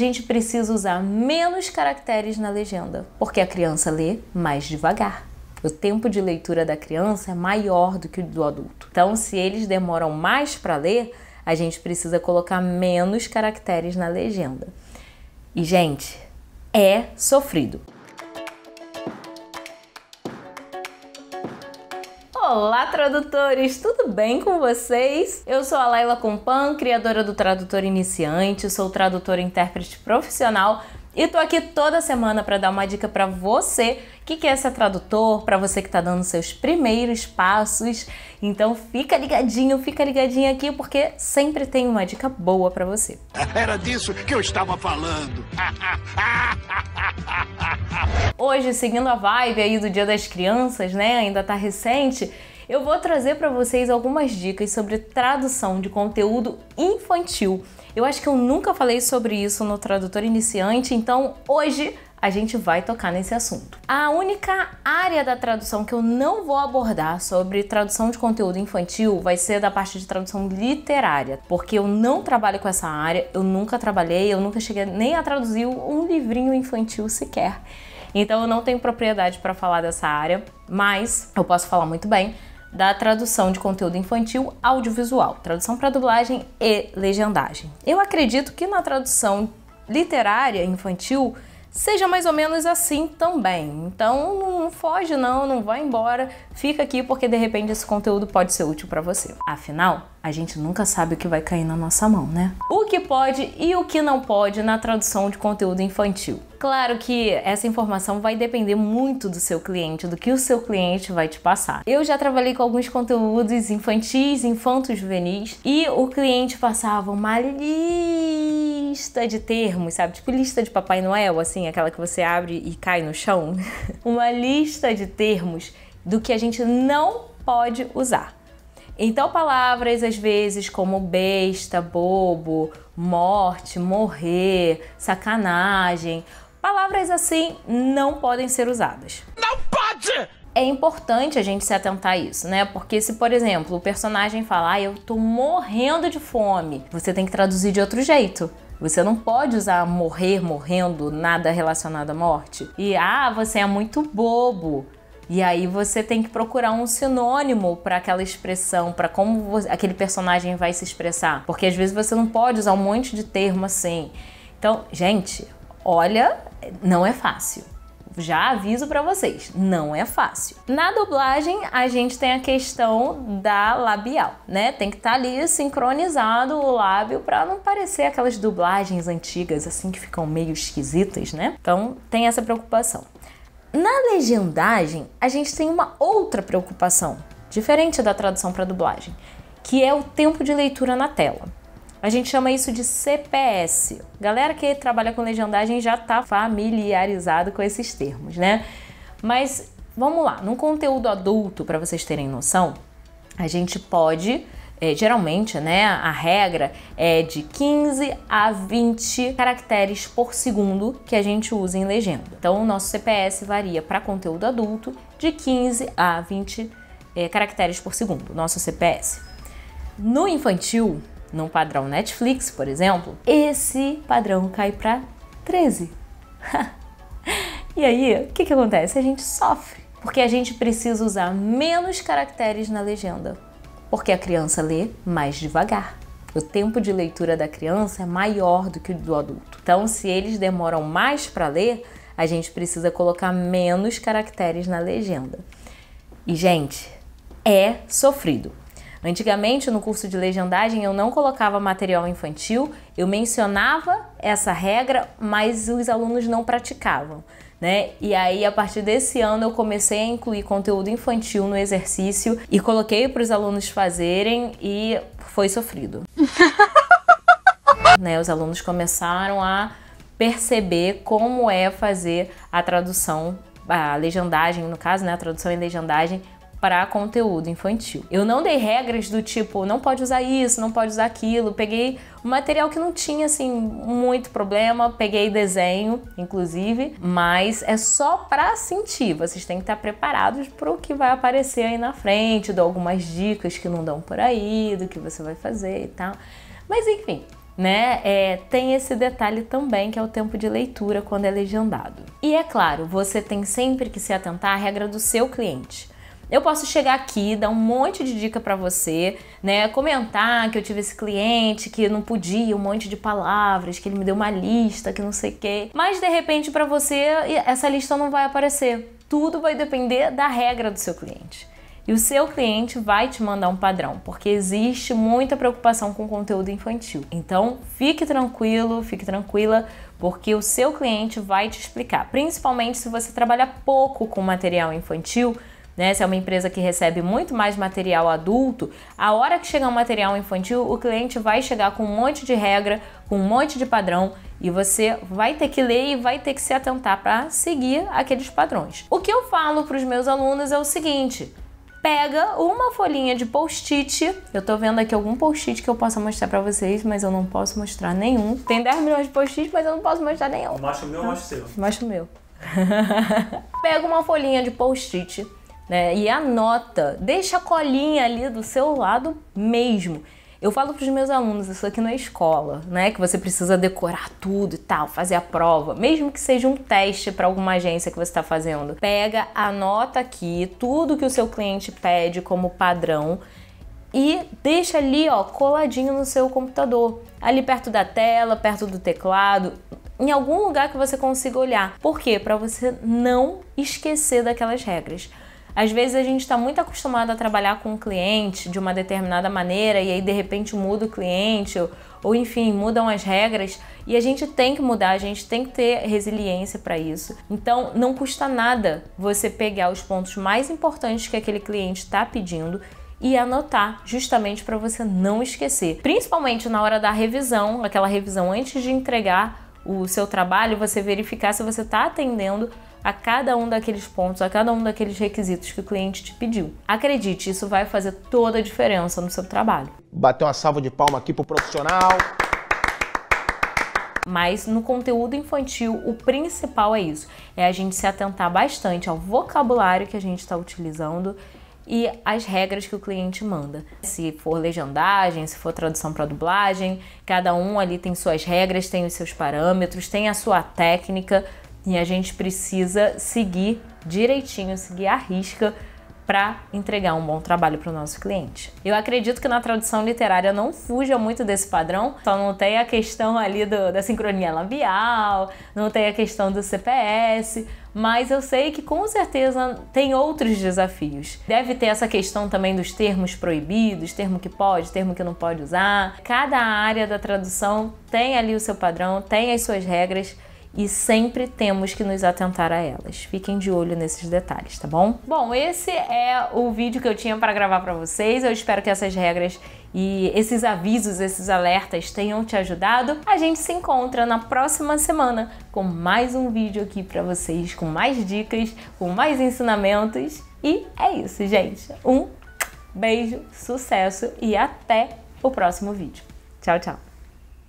A gente precisa usar menos caracteres na legenda, porque a criança lê mais devagar. O tempo de leitura da criança é maior do que o do adulto. Então, se eles demoram mais para ler, a gente precisa colocar menos caracteres na legenda. E, gente, é sofrido. Olá, tradutores! Tudo bem com vocês? Eu sou a Laila Compan, criadora do Tradutor Iniciante, sou tradutora e intérprete profissional e tô aqui toda semana para dar uma dica para você que quer ser tradutor, para você que está dando seus primeiros passos. Então fica ligadinho aqui porque sempre tem uma dica boa para você. Era disso que eu estava falando. Hoje, seguindo a vibe aí do Dia das Crianças, né? Ainda tá recente. Eu vou trazer para vocês algumas dicas sobre tradução de conteúdo infantil. Eu acho que eu nunca falei sobre isso no Tradutor Iniciante, então hoje a gente vai tocar nesse assunto. A única área da tradução que eu não vou abordar sobre tradução de conteúdo infantil vai ser da parte de tradução literária, porque eu não trabalho com essa área, eu nunca trabalhei, eu nunca cheguei nem a traduzir um livrinho infantil sequer. Então eu não tenho propriedade para falar dessa área, mas eu posso falar muito bem da tradução de conteúdo infantil audiovisual, tradução para dublagem e legendagem. Eu acredito que na tradução literária infantil seja mais ou menos assim também. Então não foge não vai embora, fica aqui porque de repente esse conteúdo pode ser útil para você. Afinal, a gente nunca sabe o que vai cair na nossa mão, né? O que pode e o que não pode na tradução de conteúdo infantil. Claro que essa informação vai depender muito do seu cliente, do que o seu cliente vai te passar. Eu já trabalhei com alguns conteúdos infantis, infantos juvenis, e o cliente passava uma lista de termos, sabe? Tipo lista de Papai Noel, assim, aquela que você abre e cai no chão. Uma lista de termos do que a gente não pode usar. Então, palavras às vezes como besta, bobo, morte, morrer, sacanagem, palavras assim não podem ser usadas. Não pode! É importante a gente se atentar a isso, né? Porque se, por exemplo, o personagem fala, eu tô morrendo de fome, você tem que traduzir de outro jeito. Você não pode usar morrer, morrendo, nada relacionado à morte. E, você é muito bobo. E aí você tem que procurar um sinônimo para aquela expressão, para como aquele personagem vai se expressar. Porque às vezes você não pode usar um monte de termo assim. Então, gente, olha, não é fácil. Já aviso para vocês, não é fácil. Na dublagem, a gente tem a questão da labial, né? Tem que estar ali sincronizado o lábio para não parecer aquelas dublagens antigas assim que ficam meio esquisitas, né? Então, tem essa preocupação. Na legendagem, a gente tem uma outra preocupação, diferente da tradução para dublagem, que é o tempo de leitura na tela. A gente chama isso de CPS. Galera que trabalha com legendagem já está familiarizado com esses termos, né? Mas vamos lá, no conteúdo adulto, para vocês terem noção, a gente pode, geralmente, né, a regra é de 15 a 20 caracteres por segundo que a gente usa em legenda. Então o nosso CPS varia para conteúdo adulto de 15 a 20 caracteres por segundo, nosso CPS. No infantil, no padrão Netflix, por exemplo, esse padrão cai para 13. E aí, o que acontece? A gente sofre, porque a gente precisa usar menos caracteres na legenda, porque a criança lê mais devagar. O tempo de leitura da criança é maior do que o do adulto. Então, se eles demoram mais para ler, a gente precisa colocar menos caracteres na legenda. E, gente, é sofrido. Antigamente, no curso de legendagem, eu não colocava material infantil, eu mencionava essa regra, mas os alunos não praticavam, né? E aí, a partir desse ano, eu comecei a incluir conteúdo infantil no exercício e coloquei para os alunos fazerem e foi sofrido. Né? Os alunos começaram a perceber como é fazer a tradução, a legendagem, no caso, né? A tradução em legendagem para conteúdo infantil. Eu não dei regras do tipo, não pode usar isso, não pode usar aquilo. Peguei um material que não tinha, assim, muito problema. Peguei desenho, inclusive, mas é só para sentir. Vocês têm que estar preparados para o que vai aparecer aí na frente. Dou algumas dicas que não dão por aí, do que você vai fazer e tal. Mas, enfim, né? Tem esse detalhe também, que é o tempo de leitura quando é legendado. E é claro, você tem sempre que se atentar à regra do seu cliente. Eu posso chegar aqui, dar um monte de dica para você, né? Comentar que eu tive esse cliente que não podia, um monte de palavras, que ele me deu uma lista, que não sei o quê. Mas de repente para você essa lista não vai aparecer. Tudo vai depender da regra do seu cliente. E o seu cliente vai te mandar um padrão, porque existe muita preocupação com conteúdo infantil. Então, fique tranquilo, fique tranquila, porque o seu cliente vai te explicar. Principalmente se você trabalha pouco com material infantil, né? Se é uma empresa que recebe muito mais material adulto, a hora que chegar um material infantil, o cliente vai chegar com um monte de regra, com um monte de padrão, e você vai ter que ler e vai ter que se atentar para seguir aqueles padrões. O que eu falo para os meus alunos é o seguinte: pega uma folhinha de post-it. Eu tô vendo aqui algum post-it que eu possa mostrar pra vocês, mas eu não posso mostrar nenhum. Tem 10 milhões de post-it, mas eu não posso mostrar nenhum. Mostra o meu, mostra o seu. Mostra o meu. Pega uma folhinha de post-it, né, e anota. Deixa a colinha ali do seu lado mesmo. Eu falo para os meus alunos, isso aqui não é escola, né? Que você precisa decorar tudo e tal, fazer a prova, mesmo que seja um teste para alguma agência que você está fazendo. Pega, anota aqui tudo que o seu cliente pede como padrão e deixa ali, ó, coladinho no seu computador, ali perto da tela, perto do teclado, em algum lugar que você consiga olhar. Por quê? Para você não esquecer daquelas regras. Às vezes a gente está muito acostumado a trabalhar com o cliente de uma determinada maneira e aí de repente muda o cliente ou enfim, mudam as regras e a gente tem que mudar, a gente tem que ter resiliência para isso. Então não custa nada você pegar os pontos mais importantes que aquele cliente está pedindo e anotar, justamente para você não esquecer. Principalmente na hora da revisão, aquela revisão antes de entregar o seu trabalho, você verificar se você está atendendo a cada um daqueles pontos, a cada um daqueles requisitos que o cliente te pediu. Acredite, isso vai fazer toda a diferença no seu trabalho. Bater uma salva de palma aqui pro profissional. Mas no conteúdo infantil, o principal é isso. É a gente se atentar bastante ao vocabulário que a gente está utilizando e as regras que o cliente manda. Se for legendagem, se for tradução para dublagem, cada um ali tem suas regras, tem os seus parâmetros, tem a sua técnica e a gente precisa seguir direitinho, seguir à risca para entregar um bom trabalho para o nosso cliente. Eu acredito que na tradução literária não fuja muito desse padrão, só não tem a questão ali da sincronia labial, não tem a questão do CPS, mas eu sei que com certeza tem outros desafios. Deve ter essa questão também dos termos proibidos, termo que pode, termo que não pode usar. Cada área da tradução tem ali o seu padrão, tem as suas regras, e sempre temos que nos atentar a elas. Fiquem de olho nesses detalhes, tá bom? Bom, esse é o vídeo que eu tinha para gravar para vocês. Eu espero que essas regras e esses avisos, esses alertas tenham te ajudado. A gente se encontra na próxima semana com mais um vídeo aqui para vocês, com mais dicas, com mais ensinamentos. E é isso, gente. Um beijo, sucesso e até o próximo vídeo. Tchau, tchau!